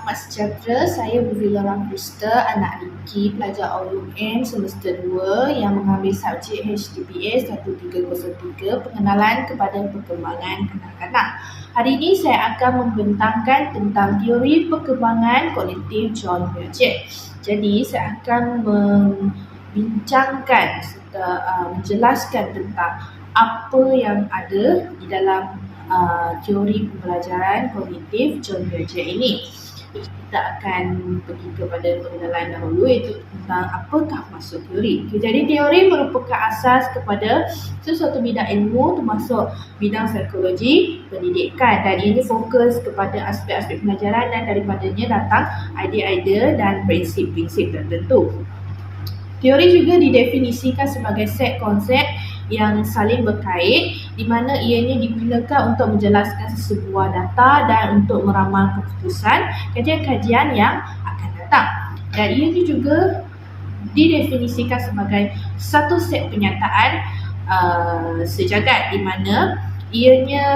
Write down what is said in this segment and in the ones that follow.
Selamat sejahtera, saya Buvila Rampusta, anak Riki, pelajar OUM semester 2 yang mengambil subjek HTPS 1303, pengenalan kepada perkembangan kanak-kanak. Hari ini saya akan membentangkan tentang teori perkembangan kognitif John Piaget. Jadi saya akan membincangkan serta menjelaskan tentang apa yang ada di dalam teori pembelajaran kognitif John Piaget ini. Kita akan pergi kepada pengenalan dahulu, iaitu tentang apakah maksud teori. Jadi teori merupakan asas kepada sesuatu bidang ilmu termasuk bidang psikologi, pendidikan, dan ini fokus kepada aspek-aspek pelajaran dan daripadanya datang idea-idea dan prinsip-prinsip tertentu. Teori juga didefinisikan sebagai set konsep yang saling berkait di mana ianya digunakan untuk menjelaskan sebuah data dan untuk meramal keputusan kajian-kajian yang akan datang. Dan ianya juga didefinisikan sebagai satu set penyataan sejagat di mana ianya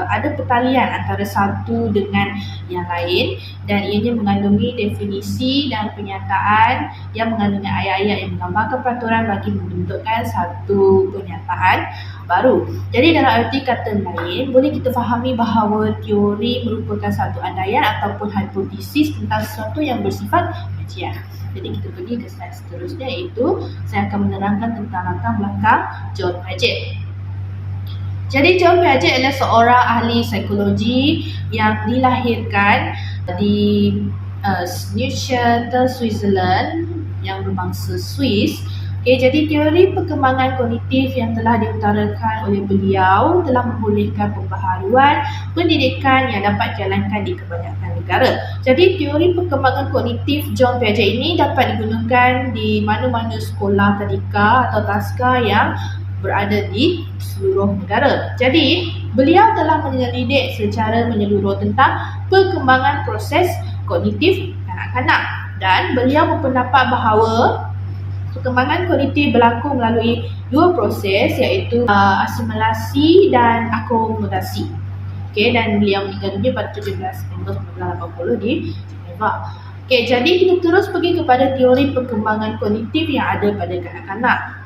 ada pertalian antara satu dengan yang lain dan ianya mengandungi definisi dan penyataan yang mengandungi ayat-ayat yang menggambarkan peraturan bagi membentukkan satu penyataan baru. Jadi dalam arti kata lain, boleh kita fahami bahawa teori merupakan satu andaian ataupun hipotesis tentang sesuatu yang bersifat kajian. Jadi kita pergi ke slide seterusnya, iaitu saya akan menerangkan tentang latar belakang John Piaget. Jadi John Piaget adalah seorang ahli psikologi yang dilahirkan di Neuchâtel, Switzerland, yang berbangsa Swiss. Jadi teori perkembangan kognitif yang telah diutarakan oleh beliau telah membolehkan pembaharuan pendidikan yang dapat dijalankan di kebanyakan negara. Jadi teori perkembangan kognitif John Piaget ini dapat digunakan di mana-mana sekolah tadika atau taska yang berada di seluruh negara. Jadi, beliau telah menyelidik secara menyeluruh tentang perkembangan proses kognitif kanak-kanak dan beliau berpendapat bahawa perkembangan kognitif berlaku melalui dua proses, iaitu asimilasi dan akomodasi. Dan beliau meninggal dunia pada 17 September 1980 di Geneva. Jadi kita terus pergi kepada teori perkembangan kognitif yang ada pada kanak-kanak.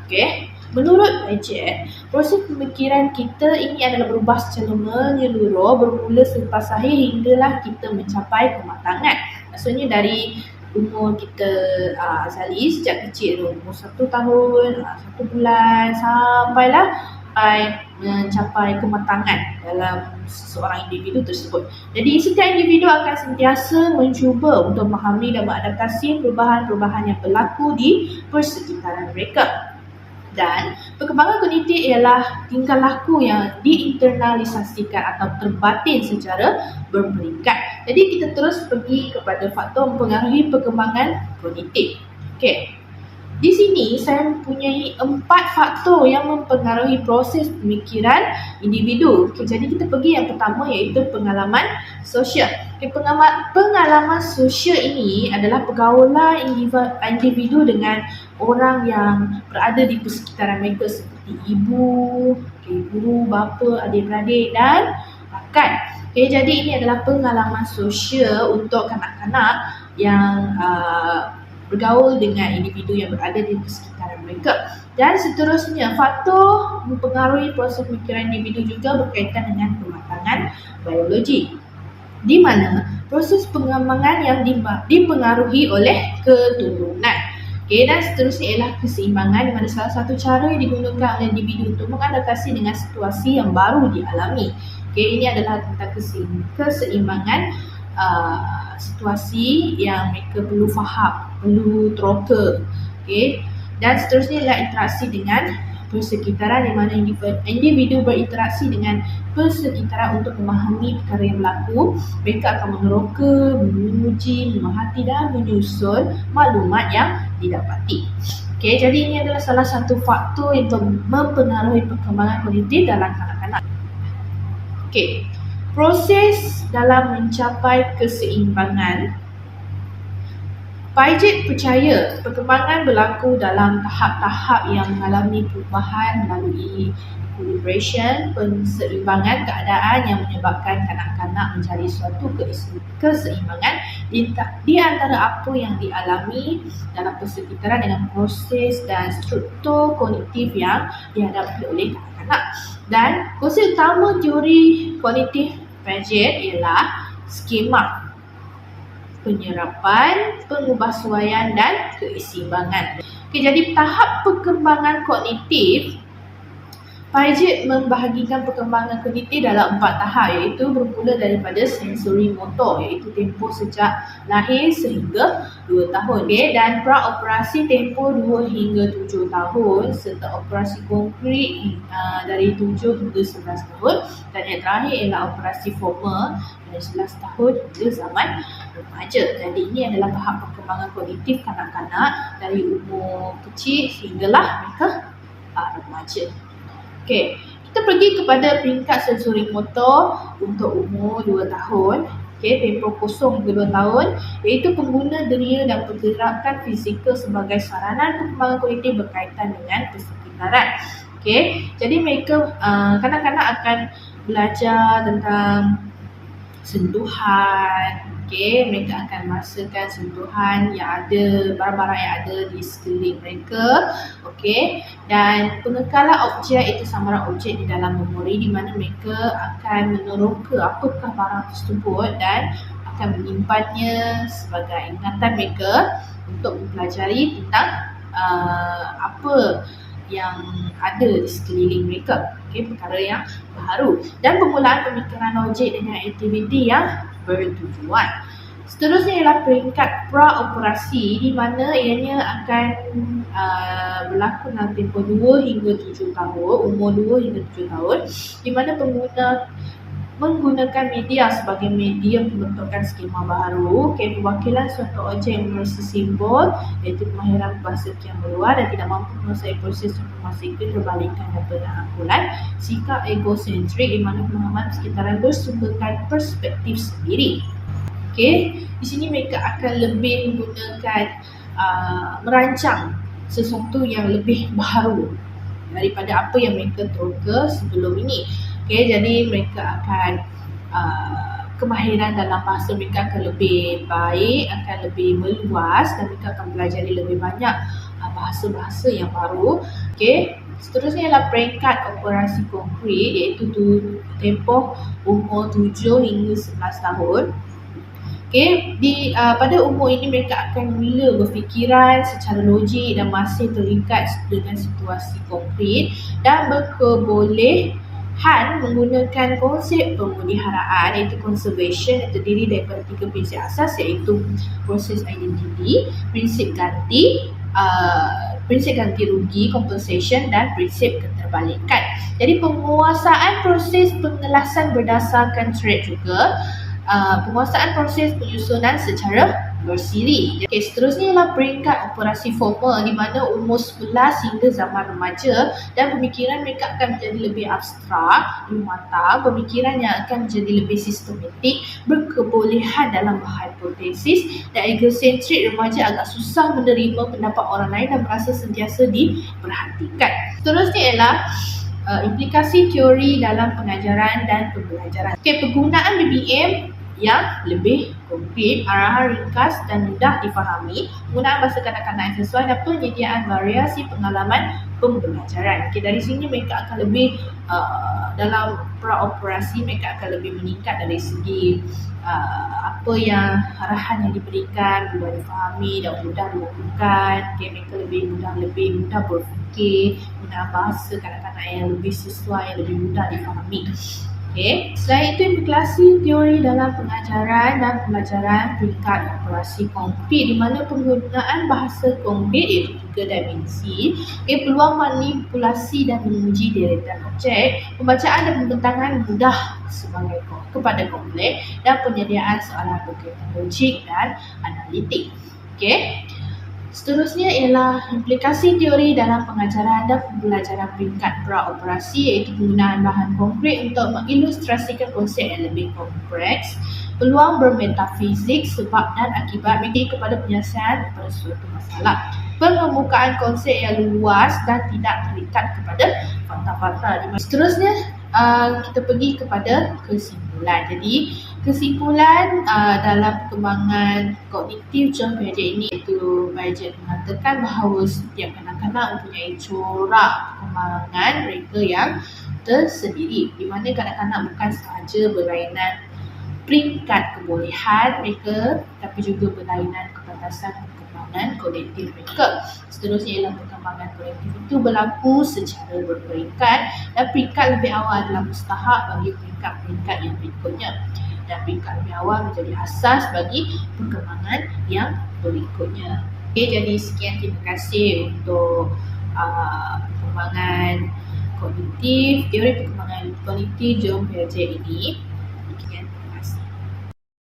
Menurut Piaget, proses pemikiran kita ini adalah berubah secara menyeluruh bermula selepas lahir hinggalah kita mencapai kematangan. Maksudnya dari umur kita azali sejak kecil, umur 1 tahun, 1 bulan sampailah mencapai kematangan dalam seseorang individu tersebut. Jadi setiap individu akan sentiasa mencuba untuk memahami dan mengadaptasi perubahan-perubahan yang berlaku di persekitaran mereka. Dan perkembangan kognitif ialah tingkah laku yang diinternalisasikan atau terbatin secara berperingkat. Jadi kita terus pergi kepada faktor mempengaruhi perkembangan kognitif. Di sini saya mempunyai 4 faktor yang mempengaruhi proses pemikiran individu. Jadi kita pergi yang pertama, iaitu pengalaman sosial. Pengalaman sosial ini adalah pergaulan individu dengan orang yang berada di persekitaran mereka seperti ibu, guru, bapa, adik-beradik dan rakan. Jadi ini adalah pengalaman sosial untuk kanak-kanak yang bergaul dengan individu yang berada di persekitaran mereka. Dan seterusnya, faktor mempengaruhi proses pemikiran individu juga berkaitan dengan kematangan biologi, di mana proses pengembangan yang dipengaruhi oleh keturunan. Dan seterusnya ialah keseimbangan, di mana salah satu cara yang digunakan oleh individu untuk mengadaptasi dengan situasi yang baru dialami. Ini adalah tentang keseimbangan situasi yang mereka perlu faham, perlu teroka. Dan seterusnya ialah interaksi dengan persekitaran, di mana individu berinteraksi dengan persekitaran untuk memahami perkara yang berlaku. Mereka akan meneroka, menguji, memerhati dan menyusun maklumat yang didapati. Jadi ini adalah salah satu faktor yang mempengaruhi perkembangan kognitif dalam kanak-kanak. Proses dalam mencapai keseimbangan. Piaget percaya perkembangan berlaku dalam tahap-tahap yang mengalami perubahan melalui equilibration, penseimbangan keadaan yang menyebabkan kanak-kanak mencari suatu keseimbangan di antara apa yang dialami dalam persekitaran dengan proses dan struktur kognitif yang dihadapi oleh kanak-kanak. Dan konsep utama teori kognitif Piaget ialah skema penyerapan, pengubahsuaian dan keseimbangan. Jadi tahap perkembangan kognitif, Piaget membahagikan perkembangan kognitif dalam 4 tahap, iaitu bermula daripada sensori motor, iaitu tempoh sejak lahir sehingga 2 tahun. Dan praoperasi tempoh 2 hingga 7 tahun serta operasi konkret dari 7 hingga 11 tahun. Dan yang terakhir ialah operasi formal dari 11 tahun hingga zaman remaja. Jadi ini adalah tahap perkembangan kognitif kanak-kanak dari umur kecil sehinggalah mereka remaja. Okey, kita pergi kepada peringkat sensori motor untuk umur 2 tahun. Okey, tempoh 0 hingga 2 tahun, iaitu pengguna deria dan pergerakan fizikal sebagai saranan perkembangan kognitif berkaitan dengan persekitaran. Okey, jadi mereka kanak-kanak akan belajar tentang sentuhan. Okey, mereka akan merasakan sentuhan yang ada, barang-barang yang ada di sekeliling mereka. Okey, dan pengekalan objek itu samaran objek di dalam memori, di mana mereka akan meneroka apakah barang tersebut dan akan menyimpannya sebagai ingatan mereka untuk mempelajari tentang apa yang ada di sekeliling mereka. Okey, perkara yang baru. Dan permulaan pemikiran logik dengan aktiviti yang bertujuan. Seterusnya ialah peringkat praoperasi, di mana ianya akan berlaku dalam tempoh 2 hingga 7 tahun, umur 2 hingga 7 tahun, di mana pengguna menggunakan media sebagai medium pembentukan skema baru. Okay, perwakilan suatu objek yang melalui simbol, iaitu kemahiran bahasa yang berluar dan tidak mampu menguasai proses informasi keterbalikan dan penanggulan. Sikap egosentrik, di mana pemahaman sekitaran bersumberkan perspektif sendiri. Okay, di sini mereka akan lebih menggunakan merancang sesuatu yang lebih baru daripada apa yang mereka teroka sebelum ini. Okay, jadi mereka akan kemahiran dalam bahasa mereka akan lebih baik, akan lebih meluas, dan mereka akan belajar lebih banyak bahasa-bahasa yang baru. Okay, seterusnya ialah peringkat operasi konkret, iaitu tempoh umur 7 hingga 11 tahun. Okay, pada umur ini mereka akan mula berfikiran secara logik dan masih terikat dengan situasi konkret dan berkebolehan menggunakan konsep pemeliharaan, iaitu conservation, yang terdiri daripada 3 prinsip asas, iaitu proses identiti, prinsip ganti rugi, compensation, dan prinsip keterbalikan. Jadi penguasaan proses pengelasan berdasarkan thread juga, penguasaan proses penyusunan secara bersiri. Okay, seterusnya ialah peringkat operasi formal, di mana umur 11 hingga zaman remaja, dan pemikiran mereka akan menjadi lebih abstrak, lebih matang, pemikiran yang akan menjadi lebih sistematik, berkebolehan dalam berhipotesis, dan egosentrik. Remaja agak susah menerima pendapat orang lain dan merasa sentiasa diperhatikan. Seterusnya ialah implikasi teori dalam pengajaran dan pembelajaran. Okay, penggunaan BBM yang lebih konkret, arahan ringkas dan mudah difahami, penggunaan bahasa kanak-kanak yang sesuai, dan penyediaan variasi pengalaman pembelajaran. Okay, dari sini mereka akan lebih dalam praoperasi mereka akan lebih meningkat dari segi apa yang arahan yang diberikan mudah difahami dan mudah dilakukan. Okay, mereka lebih mudah berfikir, guna bahasa kanak-kanak yang lebih sesuai, yang lebih mudah difahami. Okay. Selain itu, implikasi teori dalam pengajaran dan pembelajaran peringkat operasi konkret, di mana penggunaan bahasa konkret, iaitu 3 dimensi, peluang manipulasi dan menguji deretan objek, pembacaan dan pembentangan mudah kepada kompleks, dan penyediaan soalan berkaitan logik dan analitik. Okay. Seterusnya ialah implikasi teori dalam pengajaran dan pembelajaran peringkat praoperasi, iaitu penggunaan bahan konkret untuk mengilustrasikan konsep yang lebih kompleks, peluang bermetafizik, sebab dan akibat kepada penyelesaian kepada suatu masalah, pengemukaan konsep yang luas dan tidak terikat kepada fakta-fakta. Seterusnya kita pergi kepada kesimpulan. Jadi kesimpulan dalam perkembangan kognitif John Piaget ini, iaitu Piaget mengatakan bahawa setiap kanak-kanak mempunyai corak perkembangan mereka yang tersendiri, di mana kanak-kanak bukan sahaja berlainan peringkat kebolehan mereka, tapi juga berlainan kebatasan perkembangan kognitif mereka. Seterusnya ialah perkembangan kognitif itu berlaku secara berperingkat, dan peringkat lebih awal adalah mustahak bagi peringkat-peringkat yang berikutnya, dan peringkat lebih awal menjadi asas bagi perkembangan yang berikutnya. Okay, jadi sekian, terima kasih untuk perkembangan kognitif, teori perkembangan kognitif John Piaget ini.